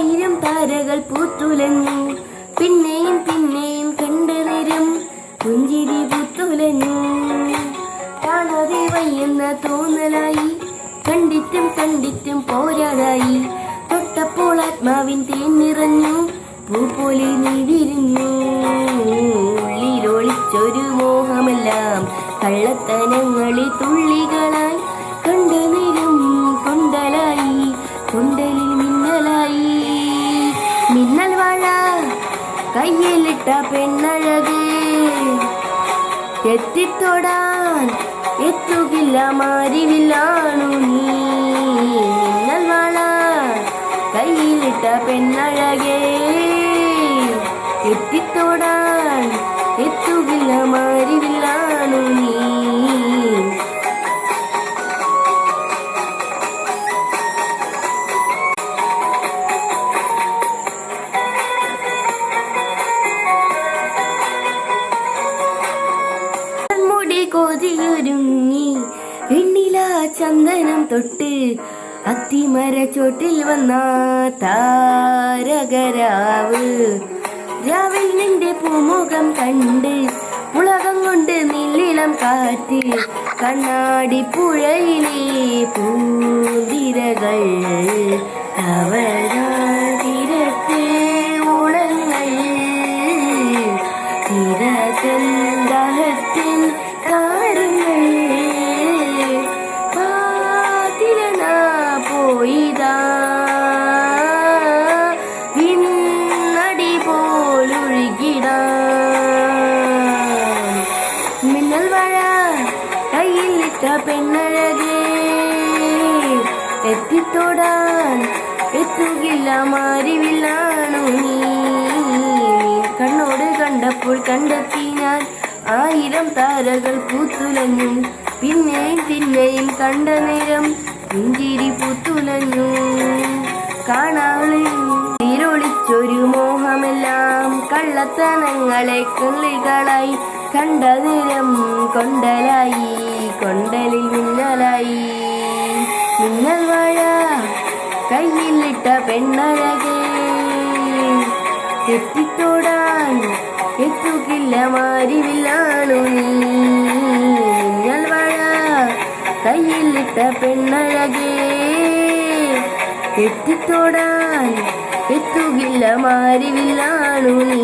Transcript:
ആയിരം താരകൾ പൂത്തുലഞ്ഞു, പിന്നെയും പിന്നെയും കണ്ട നേരം പുഞ്ചിരി പൂത്തുലഞ്ഞു. കാണാതെ വയ്യെന്ന തോന്നലായി, കണ്ടിട്ടും കണ്ടിട്ടും പോരാതായി. തൊട്ടപ്പോൾ ആത്മാവിൻ തേൻ നിറഞ്ഞു, പൂ പോലെ നീ വിരിഞ്ഞു. ഉള്ളിലൊളിച്ചൊരു മോഹമെല്ലാം കള്ളത്തനങ്ങളിൽ തുള്ളികളായി. കണ്ട നേരം കൊണ്ടലായി, കൊണ്ടലിൽ മിന്നലായി. മിന്നൽ വാഴ കയ്യിലിട്ട പെണ്ണഴക്, എത്തിത്തൊടാൻ എത്തുകില്ല മാരിവില്ലാണു നീ. മിന്നൽ വാഴ കയ്യിലിട്ട പെണ്ണഴകേ, എത്തിത്തൊടാൻ എത്തുകില്ല മാരിവില്ലാണു നീ. കൊതിയൊരുങ്ങി വെണ്ണില ചന്ദനം തൊട്ട് അത്തിമര ചോട്ടിൽ വന്ന താരകരാവ്. രാവിൽ നിന്റെ പൂമുഖം കണ്ട് പുളകം കൊണ്ട് നീലിളം കാറ്റ്. കണ്ണാടി പുഴയിലെ പൂന്തിരകൾ അവരാതിരത്തെ ഉളങ്ങൾ. തിരതൻ ദാഹത്തിൻ താരങ്ങൾ പാതിരന പോയിതാ. വിണ്ണടി പോലൊഴുകിടാം. മിന്നൽ വാഴ കയ്യിലിട്ട പെണ്ണഴകേ, എത്തിത്തൊടാൻ എത്തുകില്ല മാരിവില്ലാണു നീ. കണ്ണോട് കണ്ടപ്പോൾ കണ്ടെത്തി ഞാൻ ആയിരം താരകൾ പൂത്തുലഞ്ഞു, പിന്നെയും പിന്നെയും കണ്ട നേരം പുഞ്ചിരി പൂത്തുലഞ്ഞു. കാണാതെ തിരൊളിച്ചൊരു മോഹമെല്ലാം കള്ളത്തനങ്ങളെ കള്ളികളായി. കണ്ട നേരം കൊണ്ടലായി, കൊണ്ടലിൽ മിന്നലായി. മിന്നൽ വാഴ കയ്യിലിട്ട പെണ്ണഴകേ, എത്തിത്തൊടാൻ എത്തുകില്ല മാരിവില്ലാണു നീ. മിന്നൽ വാഴ കയ്യിലിട്ട പെണ്ണഴകേ, എത്തിത്തൊടാൻ എത്തുകില്ല മാരിവില്ലാണു നീ.